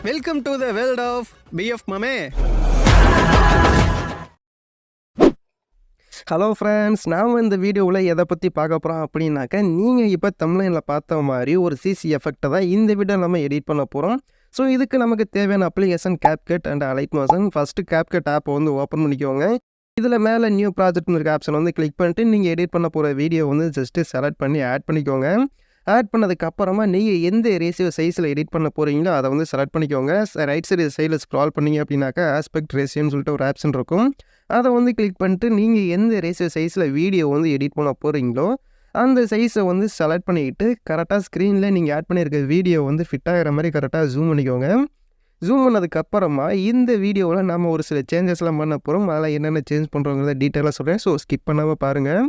Welcome to the world of PF மாமே. Hello friends, நாம் இந்த வீடியோவில் எதை பற்றி பார்க்க போகிறோம் அப்படின்னாக்கா, நீங்கள் இப்போ தமிழ்லைனில் பார்த்த மாதிரி ஒரு சிசி எஃபெக்டை தான் இந்த வீடியோ நம்ம எடிட் பண்ண போகிறோம். ஸோ இதுக்கு நமக்கு தேவையான application Capcut and Alightmotion. First Capcut ஆப்பை வந்து ஓப்பன் பண்ணிக்கோங்க. இதில் மேலே நியூ ப்ராஜெக்ட்னு இருக்க ஆப்ஷன் வந்து கிளிக் பண்ணிட்டு நீங்கள் எடிட் பண்ண போகிற வீடியோ வந்து ஜஸ்ட்டு செலக்ட் பண்ணி ஆட் பண்ணிக்கோங்க. ஆட் பண்ணதுக்கப்புறமா நீங்கள் எந்த ரேஷியோ சைஸில் எடிட் பண்ண போகிறீங்களோ அதை வந்து செலக்ட் பண்ணிக்கோங்க. ரைட் சைடில் ஸ்க்ரால் பண்ணிங்க அப்படின்னாக்கா ஆஸ்பெக்ட் ரேஷியோன்னு சொல்லிட்டு ஒரு ஆப்ஷன் இருக்கும். அதை வந்து கிளிக் பண்ணிட்டு நீங்கள் எந்த ரேஷியோ சைஸில் வீடியோ வந்து எடிட் பண்ண போகிறீங்களோ அந்த சைஸை வந்து செலக்ட் பண்ணிக்கிட்டு கரெக்டாக ஸ்க்ரீனில் நீங்கள் ஆட் பண்ணியிருக்க வீடியோ வந்து ஃபிட் ஆகிற மாதிரி கரெக்டாக ஜூம் பண்ணிக்கோங்க. ஜூம் பண்ணதுக்கப்புறமா இந்த வீடியோவில் நம்ம ஒரு சில சேஞ்சஸ்லாம் பண்ண போகிறோம். அதில் என்னென்ன சேஞ்ச் பண்ணுறோங்கிறத டீட்டெயிலாக சொல்கிறேன். ஸோ ஸ்கிப் பண்ணாமல் பாருங்கள்.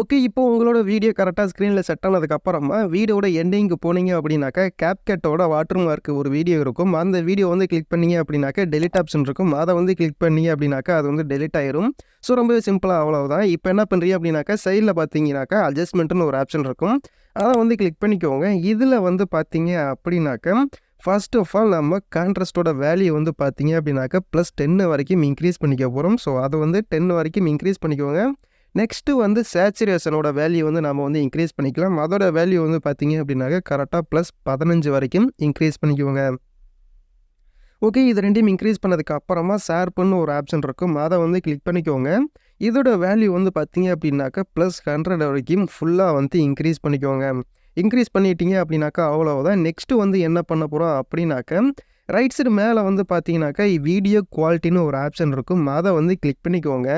ஓகே, இப்போ உங்களோட வீடியோ கரெக்டாக ஸ்க்ரீனில் செட் ஆனதுக்கப்புறமா வீடியோட எண்டிங்க்கு போனீங்க அப்படின்னாக்கா Capcutோட வாட்டர் மார்க் ஒரு வீடியோ இருக்கும். அந்த வீடியோ வந்து கிளிக் பண்ணிங்க அப்படின்னாக்கா டெலிட் ஆப்ஷன் இருக்கும். அதை வந்து கிளிக் பண்ணிங்க அப்படின்னாக்கா அது வந்து டெலிட் ஆயிரும். ஸோ ரொம்பவே சிம்பிளாக அவ்வளோதான். இப்போ என்ன பண்ணுறீங்க அப்படின்னாக்கா சைடில் பார்த்தீங்கன்னாக்கா அட்ஜஸ்ட்மெண்ட்டுன்னு ஒரு ஆப்ஷன் இருக்கும். அதை வந்து கிளிக் பண்ணிக்கோங்க. இதில் வந்து பார்த்தீங்க அப்படின்னாக்கா ஃபர்ஸ்ட் ஆஃப் ஆல் நம்ம கான்ட்ராஸ்ட்டோட வேல்யூ வந்து பார்த்தீங்க அப்படின்னாக்கா +10 வரைக்கும் இன்க்ரீஸ் பண்ணிக்க போகிறோம். ஸோ அதை வந்து 10 வரைக்கும் இன்க்ரீஸ் பண்ணிக்கோங்க. நெக்ஸ்ட்டு வந்து சேச்சுரேஷனோட வேல்யூ வந்து நம்ம வந்து இன்க்ரீஸ் பண்ணிக்கலாம். அதோட வேல்யூ வந்து பார்த்தீங்க அப்படின்னாக்கா கரெக்டாக +15 வரைக்கும் இன்க்ரீஸ் பண்ணிக்கோங்க. ஓகே, இது ரெண்டையும் இன்க்ரீஸ் பண்ணதுக்கு அப்புறமா ஷார்ப்புன்னு ஒரு ஆப்ஷன் இருக்கும். அதை வந்து கிளிக் பண்ணிக்கோங்க. இதோட வேல்யூ வந்து பார்த்தீங்க அப்படின்னாக்கா +100 வரைக்கும் ஃபுல்லாக வந்து இன்க்ரீஸ் பண்ணிக்கோங்க. இன்க்ரீஸ் பண்ணிட்டீங்க அப்படின்னாக்கா அவ்வளோதான். நெக்ஸ்ட்டு வந்து என்ன பண்ண போகிறோம் அப்படின்னாக்கா ரைட் சைடு மேலே வந்து பார்த்தீங்கன்னாக்கா வீடியோ குவாலிட்டின்னு ஒரு ஆப்ஷன் இருக்கும். அதை வந்து கிளிக் பண்ணிக்கோங்க.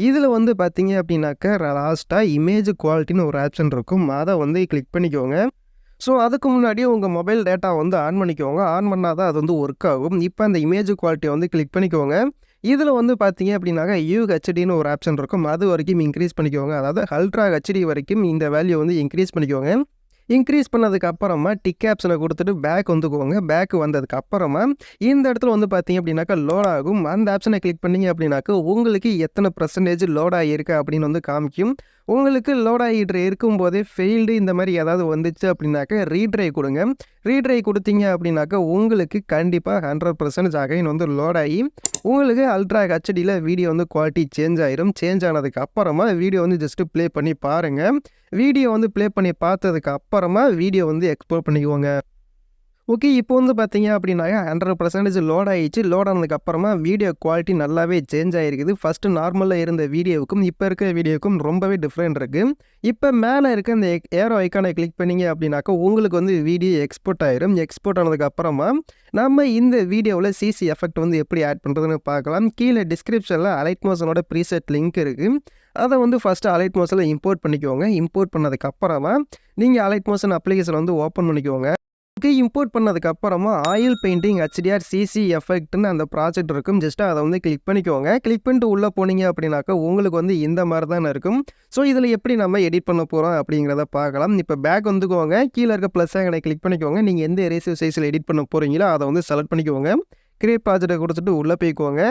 இதில் வந்து பார்த்தீங்க அப்படின்னாக்கா லாஸ்ட்டாக இமேஜ் குவாலிட்டின்னு ஒரு ஆப்ஷன் இருக்கும். அதை வந்து கிளிக் பண்ணிக்கோங்க. ஸோ அதுக்கு முன்னாடியே உங்கள் மொபைல் டேட்டா வந்து ஆன் பண்ணிக்கோங்க. ஆன் பண்ணால் தான் அது வந்து ஒர்க் ஆகும். இப்போ அந்த இமேஜ் குவாலிட்டியை வந்து கிளிக் பண்ணிக்கோங்க. இதில் வந்து பார்த்தீங்க அப்படின்னாக்கா UHDன்னு ஒரு ஆப்ஷன் இருக்கும். அது வரைக்கும் இன்க்ரீஸ் பண்ணிக்கோங்க. அதாவது அல்ட்ரா HD வரைக்கும் இந்த வேல்யூ வந்து இன்க்ரீஸ் பண்ணிக்கோங்க. இன்க்ரீஸ் பண்ணதுக்கு அப்புறமா டிக் ஆப்ஷனை கொடுத்துட்டு பேக் வந்துக்கோங்க. பேக் வந்ததுக்கு அப்புறமா இந்த இடத்துல வந்து பார்த்தீங்க அப்படின்னாக்கா லோட் ஆகும். அந்த ஆப்ஷனை கிளிக் பண்ணிங்க அப்படின்னாக்கா உங்களுக்கு எத்தனை % லோட் ஆகியிருக்கு அப்படின்னு வந்து காமிக்கும். உங்களுக்கு லோட் ஆகிட்டு இருக்கும்போதே ஃபெயில்டு இந்த மாதிரி ஏதாவது வந்துச்சு அப்படின்னாக்கா ரீட்ரை கொடுங்க. ரீட்ரை கொடுத்தீங்க அப்படின்னாக்கா உங்களுக்கு கண்டிப்பாக 100% அகைன் வந்து லோட் ஆகி உங்களுக்கு அல்ட்ரா HDயில் வீடியோ வந்து குவாலிட்டி சேஞ்ச் ஆயிரும். சேஞ்ச் ஆனதுக்கு அப்புறமா வீடியோ வந்து ஜஸ்ட்டு ப்ளே பண்ணி பாருங்கள். வீடியோ வந்து ப்ளே பண்ணி பார்த்ததுக்கு அப்புறமா வீடியோ வந்து எக்ஸ்போர்ட் பண்ணிக்குவோங்க. ஓகே, இப்போ வந்து பார்த்தீங்க அப்படின்னாக்கா 100% லோட் ஆகிடுச்சு. லோட் ஆனதுக்கப்புறமா வீடியோ குவாலிட்டி நல்லாவே சேஞ்ச் ஆகிருக்குது. ஃபஸ்ட்டு நார்மலாக இருந்த வீடியோவுக்கும் இப்போ இருக்க வீடியோவுக்கும் ரொம்பவே டிஃப்ரெண்ட் இருக்குது. இப்போ மேலே இருக்க இந்த ஏரோ ஐக்கானை கிளிக் பண்ணிங்க அப்படின்னாக்கா உங்களுக்கு வந்து வீடியோ எக்ஸ்போர்ட் ஆயிரும். எக்ஸ்போர்ட் ஆனதுக்கப்புறமா நம்ம இந்த வீடியோவில் சிசி எஃபெக்ட் வந்து எப்படி ஆட் பண்ணுறதுன்னு பார்க்கலாம். கீழே டிஸ்கிரிப்ஷனில் அலைட்மோஷனோட ப்ரீசெட் லிங்க் இருக்குது. அதை வந்து ஃபஸ்ட்டு அலைட்மோஷனில் இம்போர்ட் பண்ணிக்கோங்க. இம்போர்ட் பண்ணதுக்கப்புறமா நீங்கள் அலைட்மோஷன் அப்ளிகேஷன் வந்து ஓப்பன் பண்ணிக்கோங்க. ஓகே, இம்போர்ட் பண்ணதுக்கப்புறமா ஆயில் பெயிண்டிங் HDR சிசி எஃபெக்ட்னு அந்த ப்ராஜெக்ட் இருக்கும். ஜஸ்ட்டு அதை வந்து கிளிக் பண்ணிக்கோங்க. கிளிக் பண்ணிட்டு உள்ளே போனீங்க அப்படின்னாக்கா உங்களுக்கு வந்து இந்த மாதிரி தான் இருக்கும். ஸோ இதில் எப்படி நம்ம எடிட் பண்ண போகிறோம் அப்படிங்கிறத பார்க்கலாம். இப்போ பேக் வந்துக்கோங்க. கீழே இருக்க ப்ளஸ் ஐக்கனை கிளிக் பண்ணிக்கோங்க. நீங்கள் எந்த ரேஷியோ சைஸில் எடிட் பண்ண போகிறீங்களோ அதை வந்து செலக்ட் பண்ணிக்கோங்க. கிரியேட் ப்ராஜெக்டை கொடுத்துட்டு உள்ளே போய்க்கோங்க.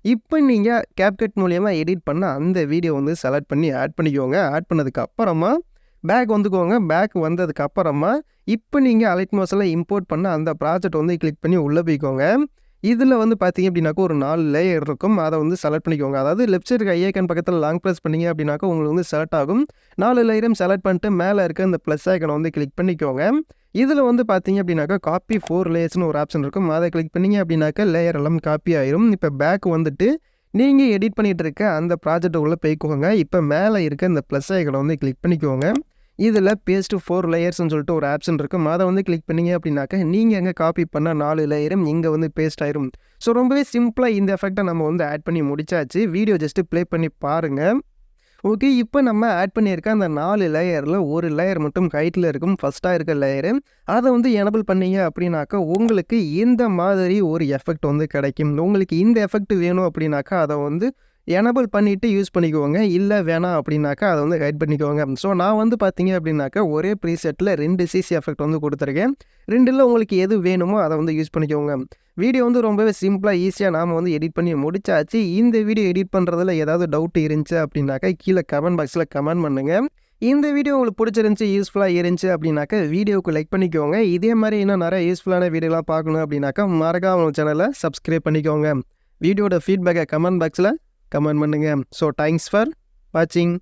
இப்போ நீங்கள் Capcut மூலியமாக எடிட் பண்ண அந்த வீடியோ வந்து செலக்ட் பண்ணி ஆட் பண்ணிக்கோங்க. ஆட் பண்ணதுக்கு அப்புறமா பேக் வந்துக்கோங்க. பேக் வந்ததுக்கு அப்புறமா இப்போ நீங்கள் அலைட்மோஷனில் இம்போர்ட் பண்ண அந்த ப்ராஜெக்ட் வந்து கிளிக் பண்ணி உள்ளே போய்க்கோங்க. இதில் வந்து பார்த்தீங்க அப்படின்னாக்கா ஒரு 4 லேயர் இருக்கும். அதை வந்து செலக்ட் பண்ணிக்கோங்க. அதாவது லெஃப்ட் சைடு ஐக்கன் பக்கத்தில் லாங் ப்ரெஸ் பண்ணிங்க அப்படின்னாக்கா உங்களுக்கு வந்து செலக்ட் ஆகும். 4 லேயரும் செலக்ட் பண்ணிட்டு மேலே இருக்க இந்த ப்ளஸ் ஐக்கனை வந்து கிளிக் பண்ணிக்கோங்க. இதில் வந்து பார்த்தீங்க அப்படின்னாக்கா காப்பி 4 லேயர்ஸ்னு ஒரு ஆப்ஷன் இருக்கும். அதை கிளிக் பண்ணிங்க அப்படின்னாக்கா லேயர் எல்லாம் காப்பி ஆயிரும். இப்போ பேக் வந்துட்டு நீங்கள் எடிட் பண்ணிகிட்டு இருக்க அந்த ப்ராஜெக்ட் உள்ளே போய்க்கோங்க. இப்போ மேலே இருக்க இந்த ப்ளஸ் ஐக்கனை வந்து கிளிக் பண்ணிக்கோங்க. இதில் பேஸ்ட் 4 லேயர்ஸ்னு சொல்லிட்டு ஒரு ஆப்ஷன் இருக்கும். அதை வந்து கிளிக் பண்ணிங்க அப்படின்னாக்கா நீங்கள் எங்கே காப்பி பண்ண 4 லேயரும் இங்கே வந்து பேஸ்ட் ஆயிரும். ஸோ ரொம்பவே சிம்பிளாக இந்த எஃபெக்டை நம்ம வந்து ஆட் பண்ணி முடிச்சாச்சு. வீடியோ ஜஸ்ட்டு ப்ளே பண்ணி பாருங்கள். ஓகே, இப்போ நம்ம ஆட் பண்ணியிருக்க அந்த 4 லேயரில் ஒரு லேயர் மட்டும் ஹைட்டில் இருக்கும். ஃபஸ்ட்டாக இருக்க லேயரு அதை வந்து எனபிள் பண்ணிங்க அப்படின்னாக்கா உங்களுக்கு இந்த மாதிரி ஒரு எஃபெக்ட் வந்து கிடைக்கும். உங்களுக்கு இந்த எஃபெக்ட் வேணும் அப்படின்னாக்கா அதை வந்து எனபிள் பண்ணிவிட்டு யூஸ் பண்ணிக்கோங்க. இல்லை வேணாம் அப்படின்னாக்கா அதை வந்து ஹைட் பண்ணிக்கோங்க. ஸோ நான் வந்து பார்த்தீங்க அப்படின்னாக்கா ஒரே ப்ரீசெட்டில் 2 சிசி எஃபெக்ட் வந்து கொடுத்துருக்கேன். 2ல் உங்களுக்கு எது வேணுமோ அதை வந்து யூஸ் பண்ணிக்கோங்க. வீடியோ வந்து ரொம்பவே சிம்பிளாக ஈஸியாக நாம் வந்து எடிட் பண்ணி முடிச்சாச்சு. இந்த வீடியோ எடிட் பண்ணுறதுல ஏதாவது டவுட் இருந்துச்சு அப்படின்னாக்கா கீழே கமெண்ட் பாக்ஸில் கமெண்ட் பண்ணுங்கள். இந்த வீடியோ உங்களுக்கு பிடிச்சிருந்துச்சி, யூஸ்ஃபுல்லாக இருந்துச்சு அப்படின்னாக்கா வீடியோவுக்கு லைக் பண்ணிக்கோங்க. இதே மாதிரி இன்னும் நிறைய யூஸ்ஃபுல்லான வீடியோலாம் பார்க்கணும் அப்படின்னாக்கா மறக்காம உங்கள் சேனலை சப்ஸ்கிரைப் பண்ணிக்கோங்க. வீடியோட ஃபீட்பேக்கை கமெண்ட் பாக்ஸில் கமெண்ட் பண்ணுங்கள். ஸோ தேங்க்ஸ் ஃபார் வாட்சிங்.